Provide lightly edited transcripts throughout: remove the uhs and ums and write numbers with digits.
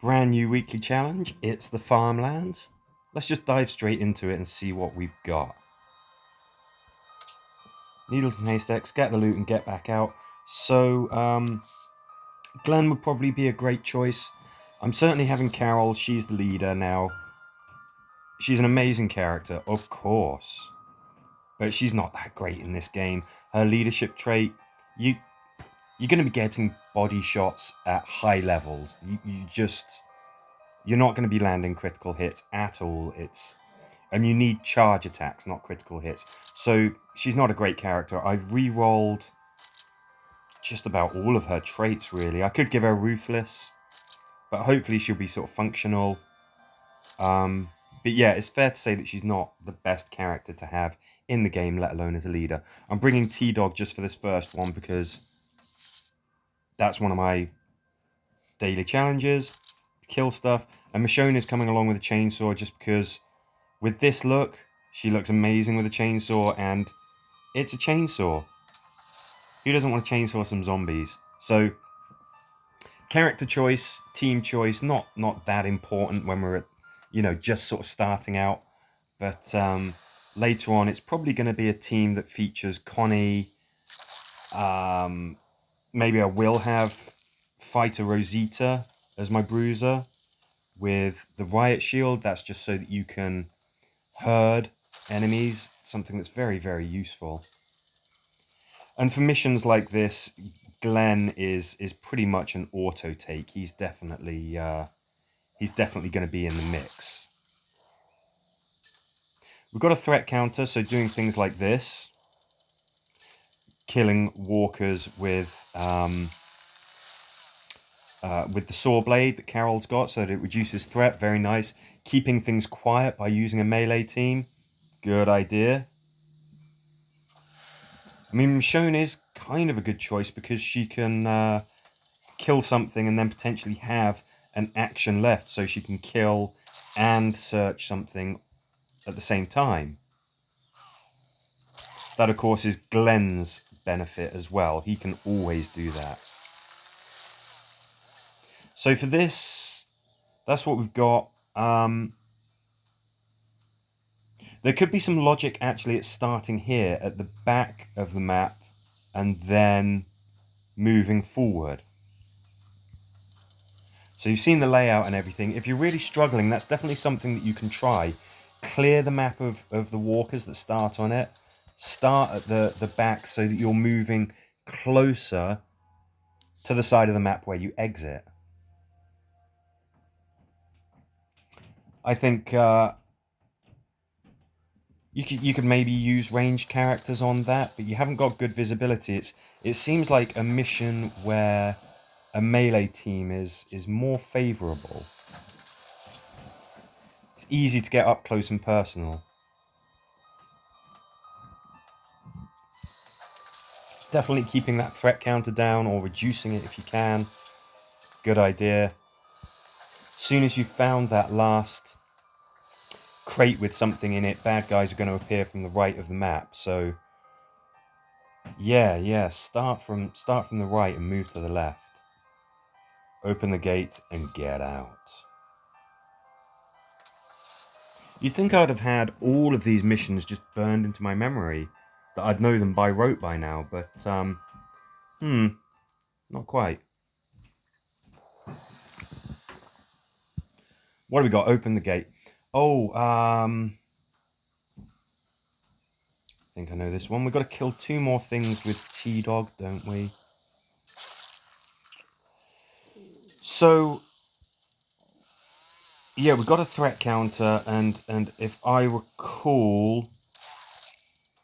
Brand new weekly challenge. It's the Farmlands. Let's just dive straight into it and see what we've got. Needles and haystacks, get the loot and get back out. So, Glenn would probably be a great choice. I'm certainly having Carol. She's the leader now. She's an amazing character, of course. But she's not that great in this game. Her leadership trait, you're going to be getting body shots at high levels. You're not going to be landing critical hits at all. And you need charge attacks, not critical hits. So she's not a great character. I've re-rolled just about all of her traits, really. I could give her Ruthless, but hopefully she'll be sort of functional. But yeah, it's fair to say that she's not the best character to have in the game, let alone as a leader. I'm bringing T-Dog just for this first one because that's one of my daily challenges, to kill stuff. And Michonne is coming along with a chainsaw just because with this look, she looks amazing with a chainsaw, and it's a chainsaw. Who doesn't want to chainsaw some zombies? So, character choice, team choice, not that important when we're just sort of starting out. But later on, it's probably going to be a team that features Connie. Maybe I will have Fighter Rosita as my bruiser with the Riot Shield. That's just so that you can herd enemies, something that's very, very useful. And for missions like this, Glenn is pretty much an auto take. He's definitely going to be in the mix. We've got a threat counter, so doing things like this, killing walkers with the saw blade that Carol's got, so that it reduces threat. Very nice. Keeping things quiet by using a melee team. Good idea. I mean, Michonne is kind of a good choice because she can kill something and then potentially have an action left, so she can kill and search something at the same time. That, of course, is Glenn's benefit as well. He can always do that. So for this, that's what we've got. There could be some logic actually at starting here at the back of the map and then moving forward. So you've seen the layout and everything. If you're really struggling, that's definitely something that you can try. Clear the map of the walkers that start on it. Start at the back so that you're moving closer to the side of the map where you exit. I think you could maybe use ranged characters on that, but you haven't got good visibility. It seems like a mission where a melee team is more favourable. It's easy to get up close and personal. Definitely keeping that threat counter down or reducing it if you can. Good idea. As soon as you've found that last crate with something in it, bad guys are going to appear from the right of the map. So yeah, start from the right and move to the left. Open the gate and get out. You'd think I'd have had all of these missions just burned into my memory, that I'd know them by rote by now, but not quite. What have we got? Open the gate. Oh, I think I know this one. We've got to kill 2 more things with T-Dog, don't we? So, yeah, we've got a threat counter, and if I recall,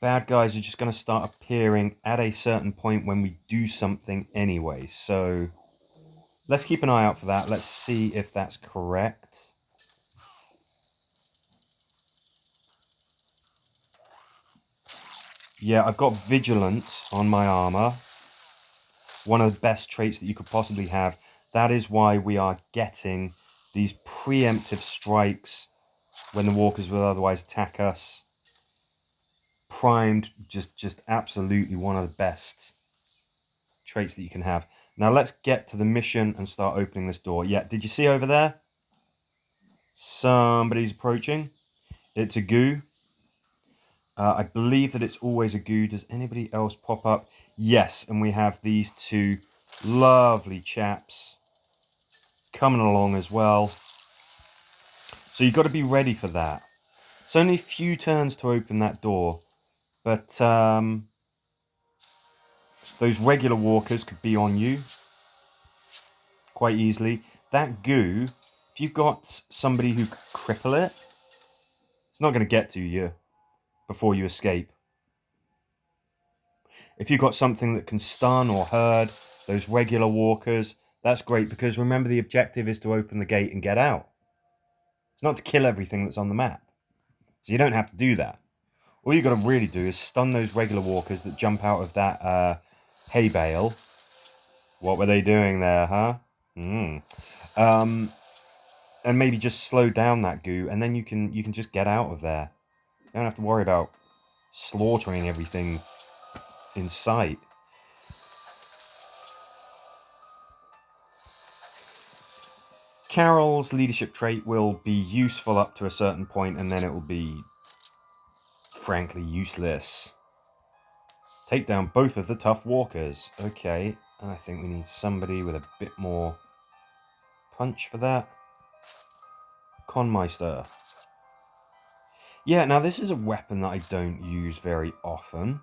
bad guys are just going to start appearing at a certain point when we do something anyway. So, let's keep an eye out for that. Let's see if that's correct. Yeah, I've got Vigilant on my armor. One of the best traits that you could possibly have. That is why we are getting these preemptive strikes when the walkers will otherwise attack us. Primed, just absolutely one of the best traits that you can have. Now let's get to the mission and start opening this door. Yeah, did you see over there? Somebody's approaching. It's a goo. I believe that it's always a goo. Does anybody else pop up? Yes, and we have these two lovely chaps coming along as well. So you've got to be ready for that. It's only a few turns to open that door, but those regular walkers could be on you quite easily. That goo, if you've got somebody who could cripple it, it's not going to get to you before you escape. If you've got something that can stun or herd those regular walkers, that's great, because remember, the objective is to open the gate and get out. It's not to kill everything that's on the map. So you don't have to do that. All you've got to really do is stun those regular walkers that jump out of that hay bale. What were they doing there, huh? And maybe just slow down that goo, and then you can just get out of there. You don't have to worry about slaughtering everything in sight. Carol's leadership trait will be useful up to a certain point, and then it will be frankly useless. Take down both of the tough walkers. Okay, I think we need somebody with a bit more punch for that. Conmeister. Yeah, now this is a weapon that I don't use very often.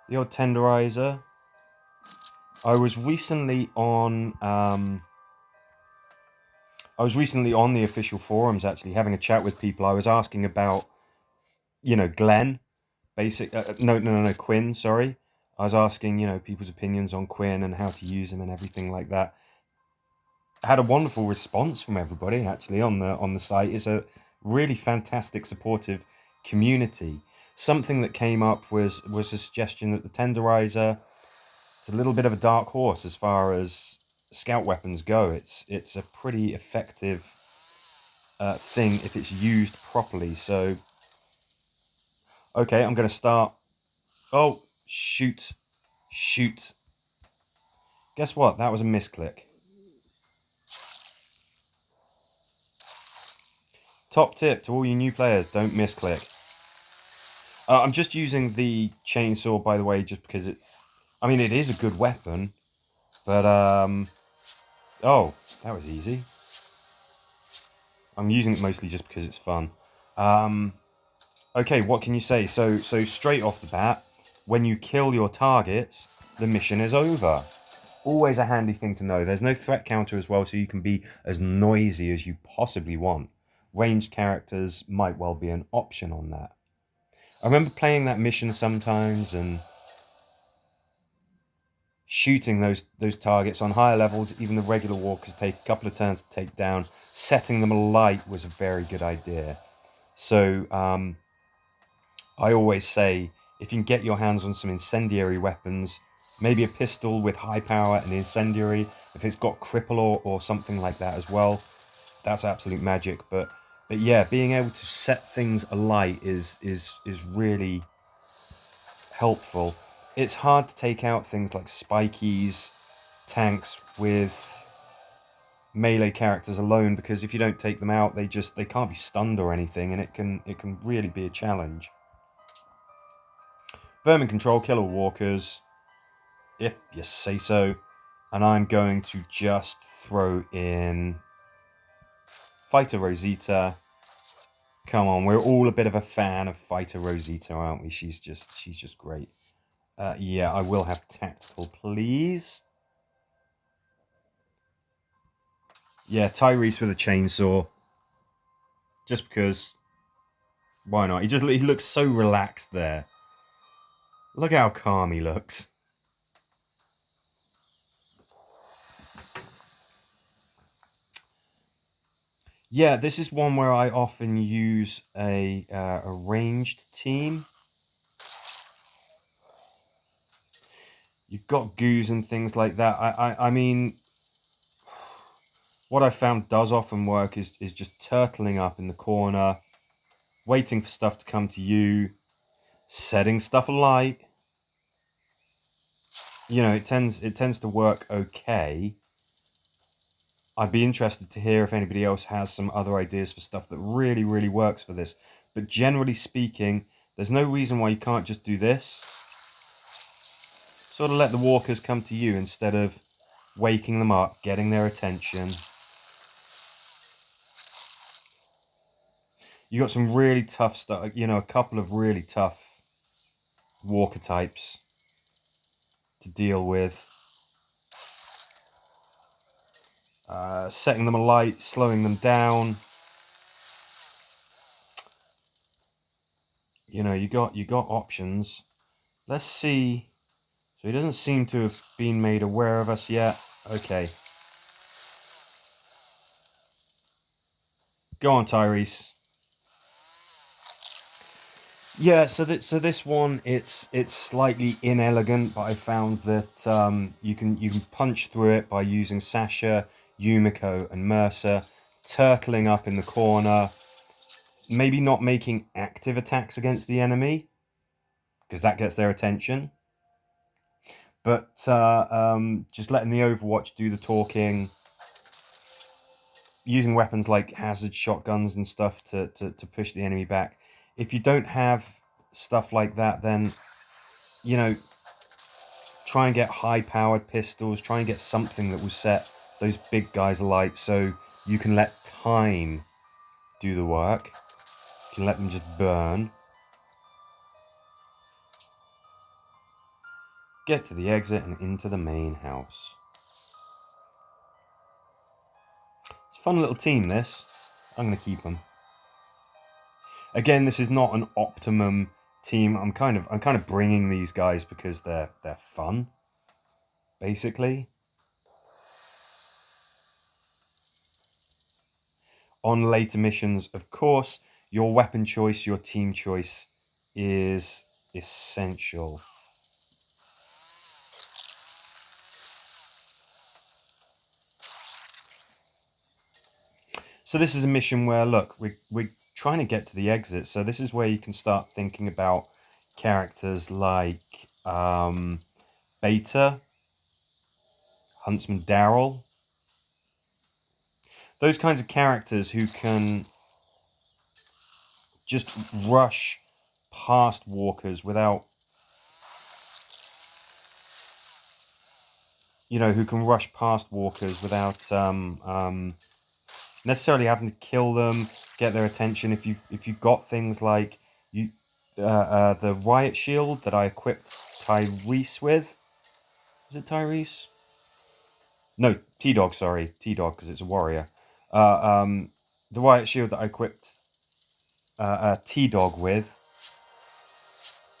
The old tenderizer. I was recently on the official forums, actually having a chat with people. I was asking about, Glenn, Quinn, sorry. I was asking, people's opinions on Quinn and how to use him and everything like that. I had a wonderful response from everybody, actually, on the site. It's a really fantastic, supportive community. Something that came up was a suggestion that the tenderizer, it's a little bit of a dark horse as far as scout weapons go. It's a pretty effective thing if it's used properly. So, okay, I'm going to start. Oh, shoot. Guess what? That was a misclick. Top tip to all you new players: don't misclick. I'm just using the chainsaw, by the way, just because it is a good weapon, but oh, that was easy. I'm using it mostly just because it's fun. Okay, what can you say? So straight off the bat, when you kill your targets, the mission is over. Always a handy thing to know. There's no threat counter as well, so you can be as noisy as you possibly want. Ranged characters might well be an option on that. I remember playing that mission sometimes and shooting those targets on higher levels. Even the regular walkers take a couple of turns to take down. Setting them alight was a very good idea. So I always say, if you can get your hands on some incendiary weapons, maybe a pistol with high power and incendiary, if it's got cripple or something like that as well, that's absolute magic. But yeah, being able to set things alight is really helpful. It's hard to take out things like spikies, tanks with melee characters alone, because if you don't take them out, they can't be stunned or anything, and it can really be a challenge. Vermin control, kill all walkers, if you say so. And I'm going to just throw in Fighter Rosita. Come on, we're all a bit of a fan of Fighter Rosita, aren't we? She's just great. Yeah, I will have tactical, please. Yeah, Tyrese with a chainsaw. Just because, why not? He looks so relaxed there. Look how calm he looks. Yeah, this is one where I often use a ranged team. You've got goos and things like that. I mean, what I found does often work is just turtling up in the corner, waiting for stuff to come to you, setting stuff alight. you know, it tends to work okay. I'd be interested to hear if anybody else has some other ideas for stuff that really, really works for this. But generally speaking, there's no reason why you can't just do this. Sort of let the walkers come to you instead of waking them up, getting their attention. You got some really tough stuff, you know, a couple of really tough walker types to deal with. Setting them alight, slowing them down. You know, you got options. Let's see. So he doesn't seem to have been made aware of us yet. Okay. Go on, Tyrese. Yeah, so this one it's slightly inelegant, but I found that you can punch through it by using Sasha, Yumiko, and Mercer, turtling up in the corner, maybe not making active attacks against the enemy because that gets their attention, but just letting the Overwatch do the talking, using weapons like hazard shotguns and stuff to push the enemy back. If you don't have stuff like that, then you know, try and get high-powered pistols. Try and get something that will set those big guys alight, so you can let time do the work. You can let them just burn. Get to the exit and into the main house. It's a fun little team, this. I'm going to keep them. Again, this is not an optimum team. I'm kind of bringing these guys because they're fun, basically. On later missions, of course, your weapon choice, your team choice is essential. So this is a mission where, look, we're trying to get to the exit. So this is where you can start thinking about characters like Beta, Huntsman Daryl. Those kinds of characters who can just rush past walkers without, you know, who can rush past walkers without necessarily having to kill them, get their attention. If you've got things like the riot shield that I equipped Tyrese with. Is it Tyrese? No, T-Dog. Sorry, T-Dog, because it's a warrior. The riot shield that I equipped T-Dog with.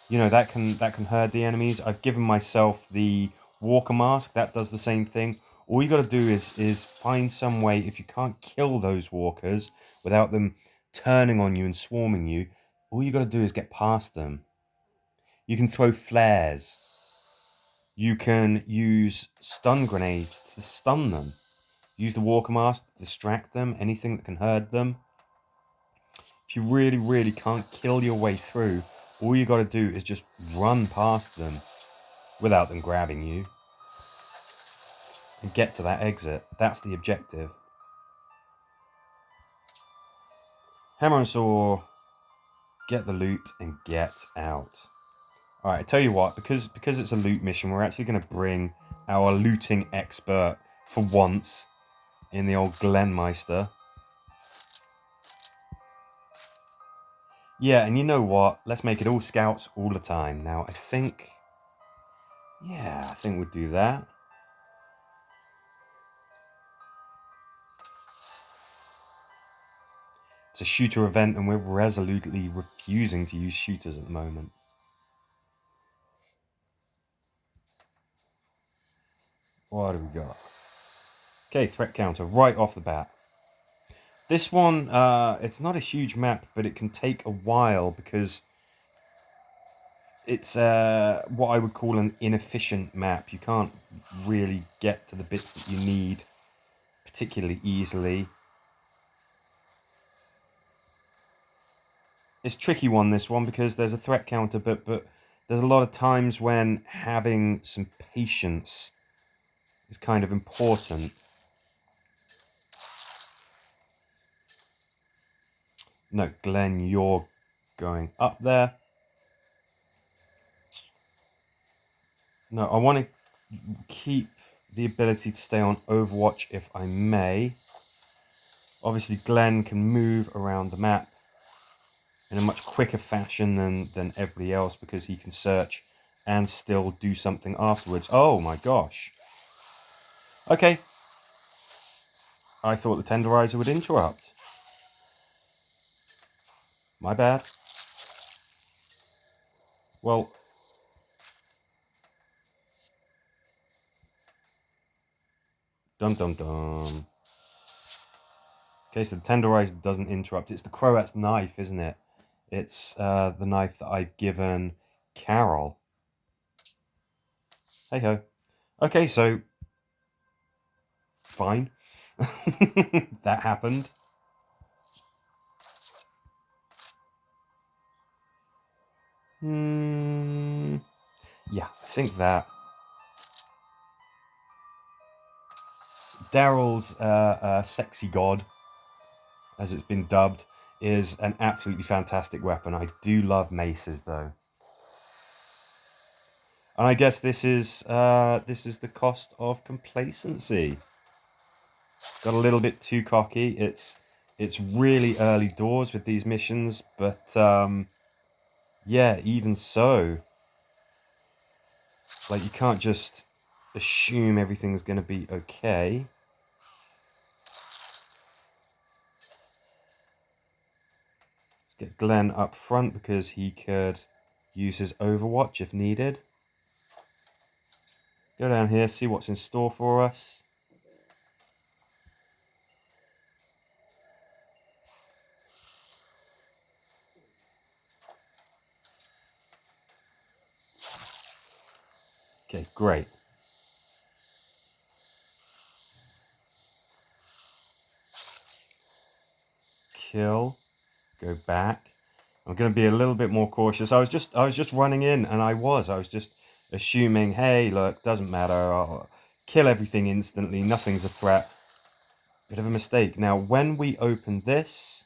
You know, that can hurt the enemies. I've given myself the Walker Mask that does the same thing. All you got to do is find some way. If you can't kill those walkers without them turning on you and swarming you, all you got to do is get past them. You can throw flares. You can use stun grenades to stun them. Use the Walker Mask to distract them. Anything that can hurt them. If you really, really can't kill your way through, all you got to do is just run past them without them grabbing you and get to that exit. That's the objective. Hammer and saw, get the loot and get out. Alright, I tell you what, because it's a loot mission, we're actually going to bring our looting expert for once in the old Glenmeister. Yeah, and you know what? Let's make it all scouts all the time. Now, I think we'd do that. It's a shooter event, and we're resolutely refusing to use shooters at the moment. What do we got? Okay, threat counter right off the bat. This one, it's not a huge map, but it can take a while because it's what I would call an inefficient map. You can't really get to the bits that you need particularly easily. It's a tricky one, this one, because there's a threat counter, but there's a lot of times when having some patience is kind of important. No, Glenn, you're going up there. No, I want to keep the ability to stay on Overwatch if I may. Obviously, Glenn can move around the map in a much quicker fashion than everybody else because he can search and still do something afterwards. Oh my gosh. Okay. I thought the tenderizer would interrupt. My bad. Well, dum dum dum. Okay, so the tenderizer doesn't interrupt. It's the Croat's knife, isn't it? It's the knife that I've given Carol. Hey ho. Okay, so fine. That happened. Yeah, I think that Daryl's sexy god, as it's been dubbed, is an absolutely fantastic weapon. I do love maces though. And I guess this is the cost of complacency. Got a little bit too cocky. It's really early doors with these missions, but yeah, even so, like you can't just assume everything's going to be okay. Let's get Glenn up front because he could use his Overwatch if needed. Go down here, see what's in store for us. Okay, great. Kill. Go back. I'm going to be a little bit more cautious. I was just running in, and I was just assuming, hey, look, doesn't matter. I'll kill everything instantly. Nothing's a threat. Bit of a mistake. Now, when we open this,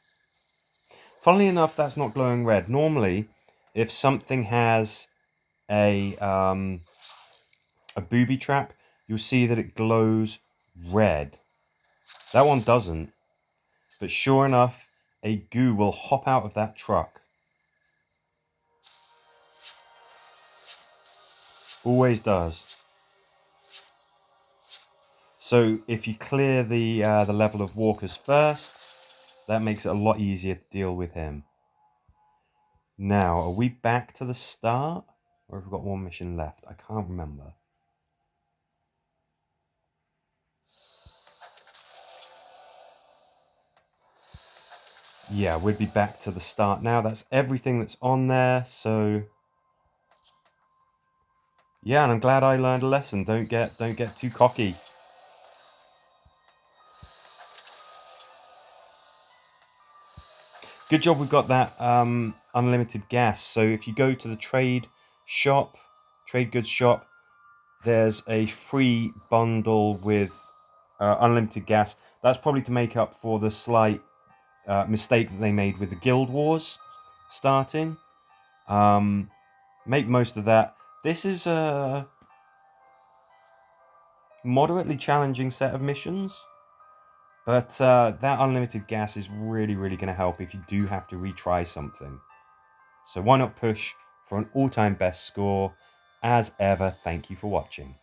funnily enough, that's not glowing red. Normally, if something has a booby trap, you'll see that it glows red. That one doesn't. But sure enough, a goo will hop out of that truck. Always does. So if you clear the level of walkers first, that makes it a lot easier to deal with him. Now, are we back to the start? Or have we got one mission left? I can't remember. Yeah, we'd be back to the start now. That's everything that's on there, so yeah, and I'm glad I learned a lesson. Don't get too cocky. Good job we've got that unlimited gas. So if you go to the trade goods shop, there's a free bundle with unlimited gas. That's probably to make up for the slight mistake that they made with the Guild Wars starting. Make most of that. This is a moderately challenging set of missions. But that unlimited gas is really, really going to help if you do have to retry something. So why not push for an all-time best score? As ever, thank you for watching.